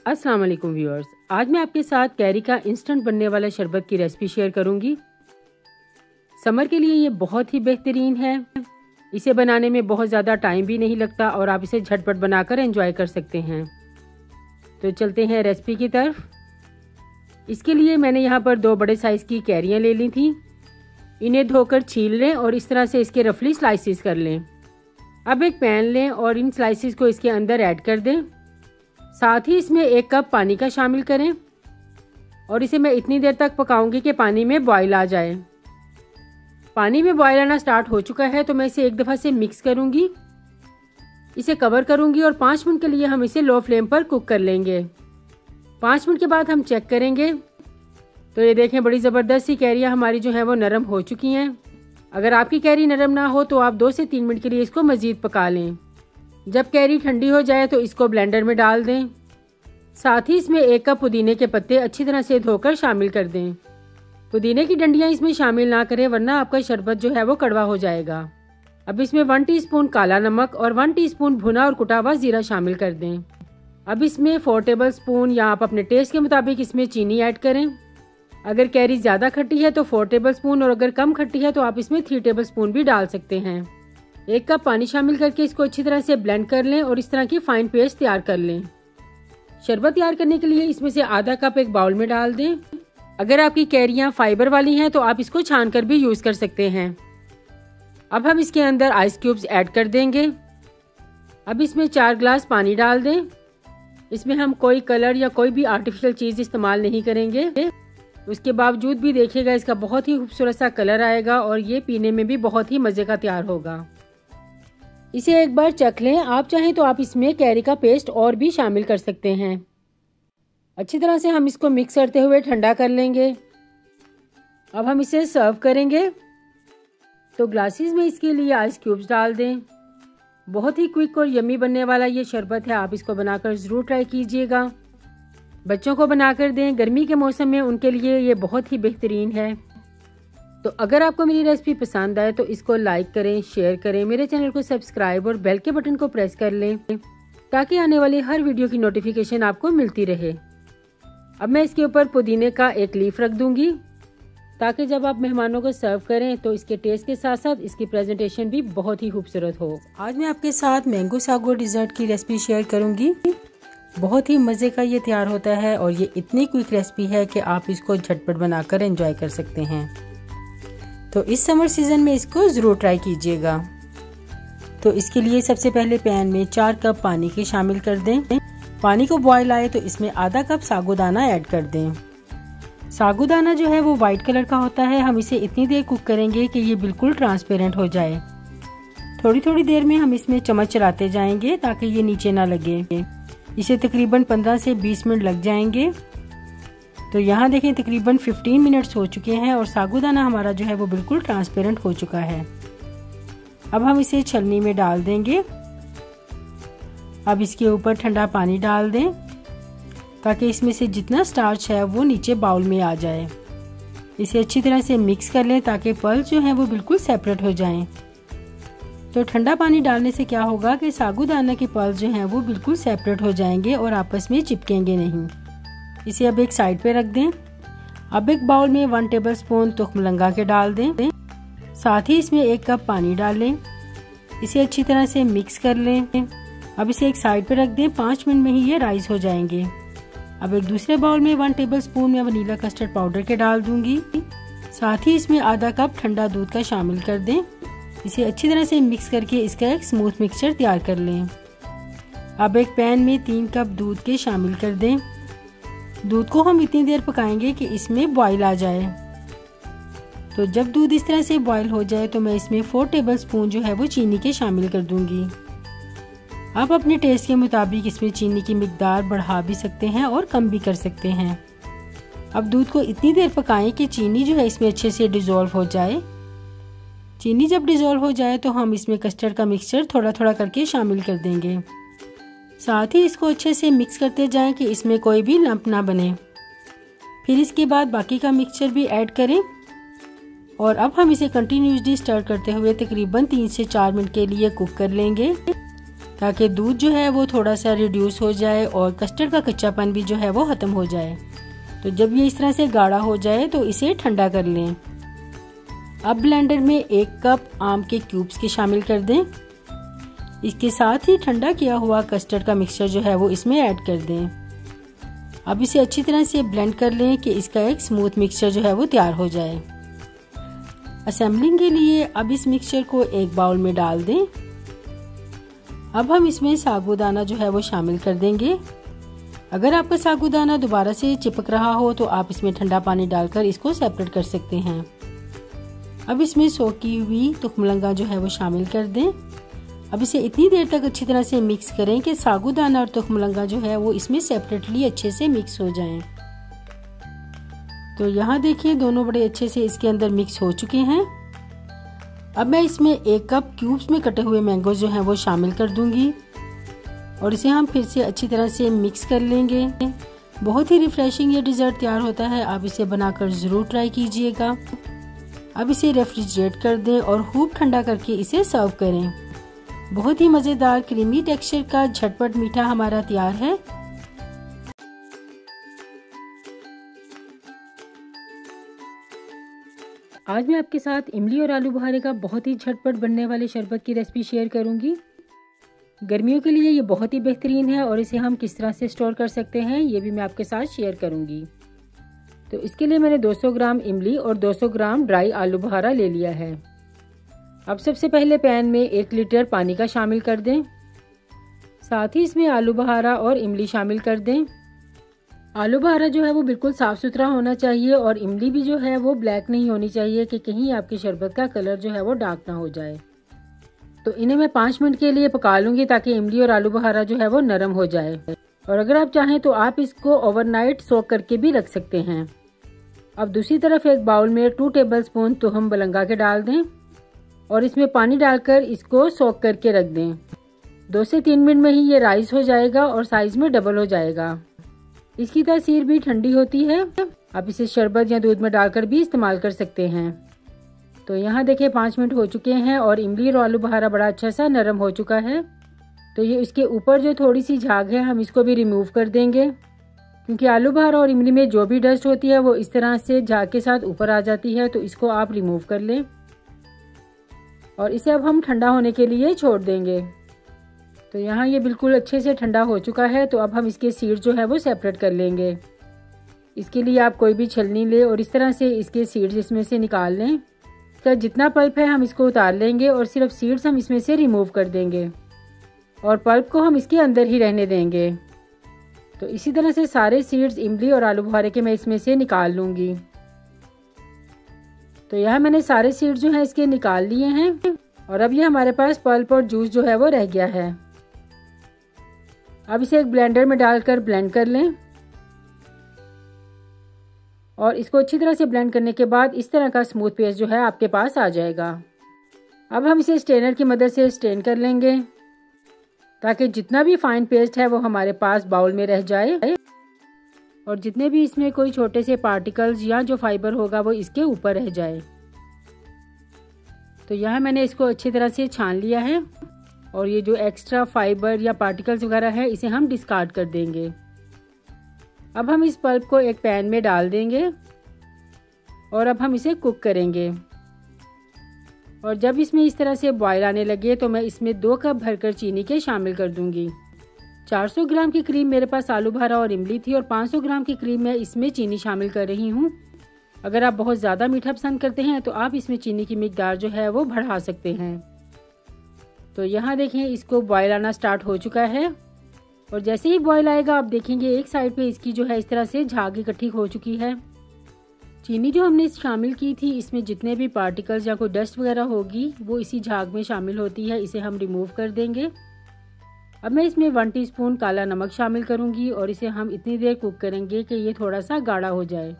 अस्सलाम वालेकुम व्यूअर्स, आज मैं आपके साथ कैरी का इंस्टेंट बनने वाला शरबत की रेसिपी शेयर करूंगी। समर के लिए ये बहुत ही बेहतरीन है। इसे बनाने में बहुत ज़्यादा टाइम भी नहीं लगता और आप इसे झटपट बनाकर एंजॉय कर सकते हैं। तो चलते हैं रेसिपी की तरफ। इसके लिए मैंने यहाँ पर 2 बड़े साइज़ की कैरियाँ ले ली थी। इन्हें धोकर छील लें और इस तरह से इसके रफली स्लाइसिस कर लें। अब एक पैन लें और इन स्लाइसिस को इसके अंदर ऐड कर दें। साथ ही इसमें 1 कप पानी का शामिल करें और इसे मैं इतनी देर तक पकाऊंगी कि पानी में बॉयल आ जाए। पानी में बॉयल आना स्टार्ट हो चुका है तो मैं इसे एक दफ़ा से मिक्स करूंगी। इसे कवर करूंगी और 5 मिनट के लिए हम इसे लो फ्लेम पर कुक कर लेंगे। 5 मिनट के बाद हम चेक करेंगे तो ये देखें, बड़ी ज़बरदस्त सी कैरियाँ हमारी जो है वो नरम हो चुकी हैं। अगर आपकी कैरी नरम ना हो तो आप 2 से 3 मिनट के लिए इसको मज़ीद पका लें। जब कैरी ठंडी हो जाए तो इसको ब्लेंडर में डाल दें। साथ ही इसमें 1 कप पुदीने के पत्ते अच्छी तरह से धोकर शामिल कर दें। पुदीने की डंडियां इसमें शामिल ना करें वरना आपका शरबत जो है वो कड़वा हो जाएगा। अब इसमें 1 टीस्पून काला नमक और 1 टीस्पून भुना और कुटा हुआ जीरा शामिल कर दें। अब इसमें 4 टेबल स्पून या आप अपने टेस्ट के मुताबिक इसमें चीनी ऐड करें। अगर कैरी ज़्यादा खट्टी है तो 4 टेबल स्पून और अगर कम खट्टी है तो आप इसमें 3 टेबल स्पून भी डाल सकते हैं। 1 कप पानी शामिल करके इसको अच्छी तरह से ब्लेंड कर लें और इस तरह की फाइन पेस्ट तैयार कर लें। शरबत तैयार करने के लिए इसमें से आधा कप एक बाउल में डाल दें। अगर आपकी कैरियां फाइबर वाली हैं तो आप इसको छान कर भी यूज़ कर सकते हैं। अब हम इसके अंदर आइस क्यूब्स ऐड कर देंगे। अब इसमें 4 ग्लास पानी डाल दें। इसमें हम कोई कलर या कोई भी आर्टिफिशियल चीज़ इस्तेमाल नहीं करेंगे। उसके बावजूद भी देखिएगा इसका बहुत ही खूबसूरत सा कलर आएगा और ये पीने में भी बहुत ही मज़े का तैयार होगा। इसे एक बार चख लें। आप चाहें तो आप इसमें कैरी का पेस्ट और भी शामिल कर सकते हैं। अच्छी तरह से हम इसको मिक्स करते हुए ठंडा कर लेंगे। अब हम इसे सर्व करेंगे तो ग्लासेस में इसके लिए आइस क्यूब्स डाल दें। बहुत ही क्विक और यम्मी बनने वाला ये शरबत है। आप इसको बनाकर ज़रूर ट्राई कीजिएगा। बच्चों को बनाकर दें, गर्मी के मौसम में उनके लिए ये बहुत ही बेहतरीन है। तो अगर आपको मेरी रेसिपी पसंद आए तो इसको लाइक करें, शेयर करें, मेरे चैनल को सब्सक्राइब और बेल के बटन को प्रेस कर लें ताकि आने वाली हर वीडियो की नोटिफिकेशन आपको मिलती रहे। अब मैं इसके ऊपर पुदीने का एक लीफ रख दूंगी ताकि जब आप मेहमानों को सर्व करें तो इसके टेस्ट के साथ साथ इसकी प्रेजेंटेशन भी बहुत ही खूबसूरत हो। आज मैं आपके साथ मैंगो सागो डिज़र्ट की रेसिपी शेयर करूंगी। बहुत ही मज़े का ये तैयार होता है और ये इतनी क्विक रेसिपी है कि आप इसको झटपट बनाकर एंजॉय कर सकते हैं। तो इस समर सीजन में इसको ज़रूर ट्राई कीजिएगा। तो इसके लिए सबसे पहले पैन में 4 कप पानी के शामिल कर दें। पानी को बॉयल आए तो इसमें आधा कप साबूदाना ऐड कर दें। साबूदाना जो है वो वाइट कलर का होता है। हम इसे इतनी देर कुक करेंगे कि ये बिल्कुल ट्रांसपेरेंट हो जाए। थोड़ी थोड़ी देर में हम इसमें चम्मच चलाते जाएंगे ताकि ये नीचे ना लगे। इसे तकरीबन 15 से 20 मिनट लग जाएंगे। तो यहाँ देखें तकरीबन 15 मिनट्स हो चुके हैं और साबूदाना हमारा जो है वो बिल्कुल ट्रांसपेरेंट हो चुका है। अब हम इसे छलनी में डाल देंगे। अब इसके ऊपर ठंडा पानी डाल दें ताकि इसमें से जितना स्टार्च है वो नीचे बाउल में आ जाए। इसे अच्छी तरह से मिक्स कर लें ताकि पल्स जो है वो बिल्कुल सेपरेट हो जाएं। तो ठंडा पानी डालने से क्या होगा कि साबूदाना के पल्स जो हैं वो बिल्कुल सेपरेट हो जाएंगे और आपस में चिपकेंगे नहीं। इसे अब एक साइड पे रख दें। अब एक बाउल में 1 टेबल स्पून तुखमलंगा के डाल दें। साथ ही इसमें 1 कप पानी डाल लें। इसे अच्छी तरह से मिक्स कर लें। अब इसे एक साइड पे रख दें। 5 मिनट में ही ये राइज हो जाएंगे। अब एक दूसरे बाउल में 1 टेबल स्पून में वनीला कस्टर्ड पाउडर के डाल दूंगी। साथ ही इसमें आधा कप ठंडा दूध का शामिल कर दें। इसे अच्छी तरह से मिक्स करके इसका एक स्मूथ मिक्सचर तैयार कर लें। अब एक पैन में 3 कप दूध के शामिल कर दें। दूध को हम इतनी देर पकाएंगे कि इसमें बॉयल आ जाए। तो जब दूध इस तरह से बॉयल हो जाए तो मैं इसमें 4 टेबल स्पून जो है वो चीनी के शामिल कर दूंगी। आप अपने टेस्ट के मुताबिक इसमें चीनी की मिकदार बढ़ा भी सकते हैं और कम भी कर सकते हैं। अब दूध को इतनी देर पकाएं कि चीनी जो है इसमें अच्छे से डिज़ोल्व हो जाए। चीनी जब डिज़ोल्व हो जाए तो हम इसमें कस्टर्ड का मिक्सचर थोड़ा थोड़ा करके शामिल कर देंगे। साथ ही इसको अच्छे से मिक्स करते जाएं कि इसमें कोई भी लंप ना बने। फिर इसके बाद बाकी का मिक्सचर भी ऐड करें और अब हम इसे कंटिन्यूसली स्टर करते हुए तकरीबन 3 से 4 मिनट के लिए कुक कर लेंगे। ताकि दूध जो है वो थोड़ा सा रिड्यूस हो जाए और कस्टर्ड का कच्चापन भी जो है वो ख़त्म हो जाए। तो जब ये इस तरह से गाढ़ा हो जाए तो इसे ठंडा कर लें। अब ब्लेंडर में 1 कप आम के क्यूब्स के शामिल कर दें। इसके साथ ही ठंडा किया हुआ कस्टर्ड का मिक्सचर जो है वो इसमें ऐड कर दें। अब इसे अच्छी तरह से ब्लेंड कर लें कि इसका एक स्मूथ मिक्सचर जो है वो तैयार हो जाए। असेंबलिंग के लिए अब इस मिक्सचर को एक बाउल में डाल दें। अब हम इसमें साबूदाना जो है वो शामिल कर देंगे। अगर आपका साबूदाना दोबारा से चिपक रहा हो तो आप इसमें ठंडा पानी डालकर इसको सेपरेट कर सकते हैं। अब इसमें सोकी हुई तुखमलंगा जो है वो शामिल कर दें। अब इसे इतनी देर तक अच्छी तरह से मिक्स करें कि साबूदाना और तुखमलंगा जो है वो इसमें सेपरेटली अच्छे से मिक्स हो जाएं। तो यहाँ देखिए दोनों बड़े अच्छे से इसके अंदर मिक्स हो चुके हैं। अब मैं इसमें 1 कप क्यूब्स में कटे हुए मैंगो जो हैं वो शामिल कर दूंगी और इसे हम फिर से अच्छी तरह से मिक्स कर लेंगे। बहुत ही रिफ्रेशिंग ये डिज़र्ट तैयार होता है, आप इसे बनाकर ज़रूर ट्राई कीजिएगा। अब इसे रेफ्रिजरेट कर दें और खूब ठंडा करके इसे सर्व करें। बहुत ही मज़ेदार क्रीमी टेक्सचर का झटपट मीठा हमारा तैयार है। आज मैं आपके साथ इमली और आलू बुखारे का बहुत ही झटपट बनने वाले शरबत की रेसिपी शेयर करूंगी। गर्मियों के लिए ये बहुत ही बेहतरीन है और इसे हम किस तरह से स्टोर कर सकते हैं ये भी मैं आपके साथ शेयर करूंगी। तो इसके लिए मैंने 200 ग्राम इमली और 200 ग्राम ड्राई आलू बुखारा ले लिया है। अब सबसे पहले पैन में 1 लीटर पानी का शामिल कर दें। साथ ही इसमें आलू बुखारा और इमली शामिल कर दें। आलू बुखारा जो है वो बिल्कुल साफ़ सुथरा होना चाहिए और इमली भी जो है वो ब्लैक नहीं होनी चाहिए कि कहीं आपके शरबत का कलर जो है वो डार्क ना हो जाए। तो इन्हें मैं 5 मिनट के लिए पका लूँगी ताकि इमली और आलू बुखारा जो है वो नरम हो जाए। और अगर आप चाहें तो आप इसको ओवरनाइट सोक करके भी रख सकते हैं। अब दूसरी तरफ एक बाउल में 2 टेबलस्पून तुहम बलंगा के डाल दें और इसमें पानी डालकर इसको सोक करके रख दें। 2 से 3 मिनट में ही ये राइस हो जाएगा और साइज में डबल हो जाएगा। इसकी तासीर भी ठंडी होती है। आप इसे शरबत या दूध में डालकर भी इस्तेमाल कर सकते हैं। तो यहाँ देखिए 5 मिनट हो चुके हैं और इमली और आलू बुखारा बड़ा अच्छा सा नरम हो चुका है। तो ये इसके ऊपर जो थोड़ी सी झाग है हम इसको भी रिमूव कर देंगे, क्योंकि आलू बुखारा और इमली में जो भी डस्ट होती है वो इस तरह से झाग के साथ ऊपर आ जाती है। तो इसको आप रिमूव कर लें और इसे अब हम ठंडा होने के लिए छोड़ देंगे। तो यहाँ ये बिल्कुल अच्छे से ठंडा हो चुका है। तो अब हम इसके सीड जो है वो सेपरेट कर लेंगे। इसके लिए आप कोई भी छलनी लें और इस तरह से इसके सीड्स इसमें से निकाल लें। इसका जितना पल्प है हम इसको उतार लेंगे और सिर्फ सीड्स हम इसमें से रिमूव कर देंगे और पल्प को हम इसके अंदर ही रहने देंगे। तो इसी तरह से सारे सीड्स इमली और आलू बुखारे के मैं इसमें से निकाल लूँगी। तो यहाँ मैंने सारे सीड्स जो है इसके निकाल लिए हैं और अब ये हमारे पास पल्प और जूस जो है वो रह गया है। अब इसे एक ब्लेंडर में डालकर ब्लेंड कर लें और इसको अच्छी तरह से ब्लेंड करने के बाद इस तरह का स्मूथ पेस्ट जो है आपके पास आ जाएगा। अब हम इसे स्ट्रेनर की मदद से स्ट्रेन कर लेंगे ताकि जितना भी फाइन पेस्ट है वो हमारे पास बाउल में रह जाए और जितने भी इसमें कोई छोटे से पार्टिकल्स या जो फाइबर होगा वो इसके ऊपर रह जाए। तो यहाँ मैंने इसको अच्छी तरह से छान लिया है और ये जो एक्स्ट्रा फाइबर या पार्टिकल्स वगैरह है इसे हम डिस्कार्ड कर देंगे। अब हम इस पल्प को एक पैन में डाल देंगे और अब हम इसे कुक करेंगे। और जब इसमें इस तरह से बॉयल आने लगे तो मैं इसमें 2 कप भरकर चीनी के शामिल कर दूंगी। 400 ग्राम की क्रीम मेरे पास आलू बुखारा और इमली थी और 500 ग्राम की क्रीम मैं इसमें चीनी शामिल कर रही हूँ। अगर आप बहुत ज़्यादा मीठा पसंद करते हैं तो आप इसमें चीनी की मिकदार जो है वो बढ़ा सकते हैं। तो यहाँ देखें इसको बॉयल आना स्टार्ट हो चुका है और जैसे ही बॉयल आएगा आप देखेंगे एक साइड पे इसकी जो है इस तरह से झाग इकट्ठी हो चुकी है। चीनी जो हमने शामिल की थी इसमें जितने भी पार्टिकल्स या कोई डस्ट वगैरह होगी वो इसी झाग में शामिल होती है, इसे हम रिमूव कर देंगे। अब मैं इसमें 1 टीस्पून काला नमक शामिल करूंगी और इसे हम इतनी देर कुक करेंगे कि ये थोड़ा सा गाढ़ा हो जाए।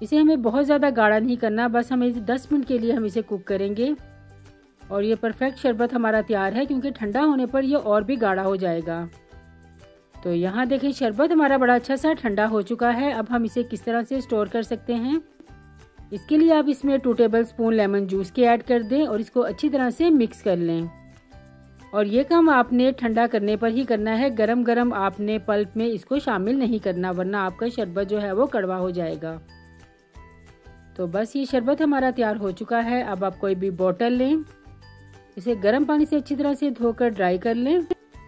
इसे हमें बहुत ज़्यादा गाढ़ा नहीं करना, बस हमें 10 मिनट के लिए हम इसे कुक करेंगे और ये परफेक्ट शरबत हमारा तैयार है, क्योंकि ठंडा होने पर ये और भी गाढ़ा हो जाएगा। तो यहाँ देखें शरबत हमारा बड़ा अच्छा सा ठंडा हो चुका है। अब हम इसे किस तरह से स्टोर कर सकते हैं, इसके लिए आप इसमें 2 टेबलस्पून लेमन जूस के ऐड कर दें और इसको अच्छी तरह से मिक्स कर लें। और ये काम आपने ठंडा करने पर ही करना है, गरम गरम आपने पल्प में इसको शामिल नहीं करना, वरना आपका शरबत जो है वो कड़वा हो जाएगा। तो बस ये शरबत हमारा तैयार हो चुका है। अब आप कोई भी बोतल लें, इसे गर्म पानी से अच्छी तरह से धोकर ड्राई कर लें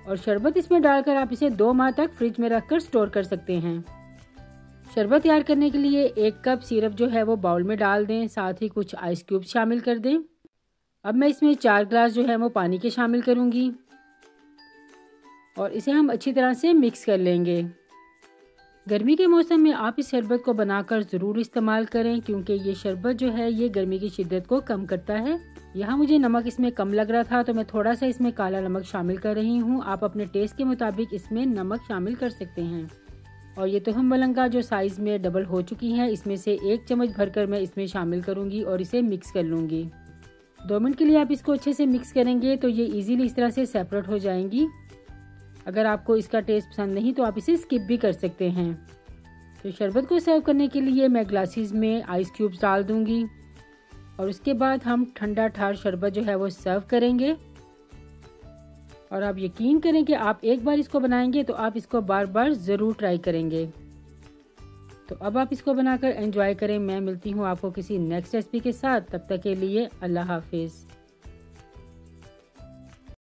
और शरबत इसमें डालकर आप इसे 2 माह तक फ्रिज में रखकर स्टोर कर सकते हैं। शरबत तैयार करने के लिए 1 कप सिरप जो है वो बाउल में डाल दें, साथ ही कुछ आइस क्यूब शामिल कर दें। अब मैं इसमें 4 ग्लास जो है वो पानी के शामिल करूंगी और इसे हम अच्छी तरह से मिक्स कर लेंगे। गर्मी के मौसम में आप इस शरबत को बनाकर ज़रूर इस्तेमाल करें, क्योंकि ये शरबत जो है ये गर्मी की शिद्दत को कम करता है। यहाँ मुझे नमक इसमें कम लग रहा था तो मैं थोड़ा सा इसमें काला नमक शामिल कर रही हूँ। आप अपने टेस्ट के मुताबिक इसमें नमक शामिल कर सकते हैं। और ये तुहम मलंगा जो साइज़ में डबल हो चुकी है, इसमें से 1 चम्मच भरकर मैं इसमें शामिल करूँगी और इसे मिक्स कर लूँगी। 2 मिनट के लिए आप इसको अच्छे से मिक्स करेंगे तो ये इजीली इस तरह से सेपरेट हो जाएंगी। अगर आपको इसका टेस्ट पसंद नहीं तो आप इसे स्किप भी कर सकते हैं। तो शरबत को सर्व करने के लिए मैं ग्लासेस में आइस क्यूब्स डाल दूंगी और उसके बाद हम ठंडा ठार शरबत जो है वो सर्व करेंगे। और आप यकीन करें कि आप एक बार इसको बनाएंगे तो आप इसको बार बार ज़रूर ट्राई करेंगे। तो अब आप इसको बनाकर एंजॉय करें। मैं मिलती हूँ आपको किसी नेक्स्ट रेसिपी के साथ, तब तक के लिए अल्लाह हाफिज़।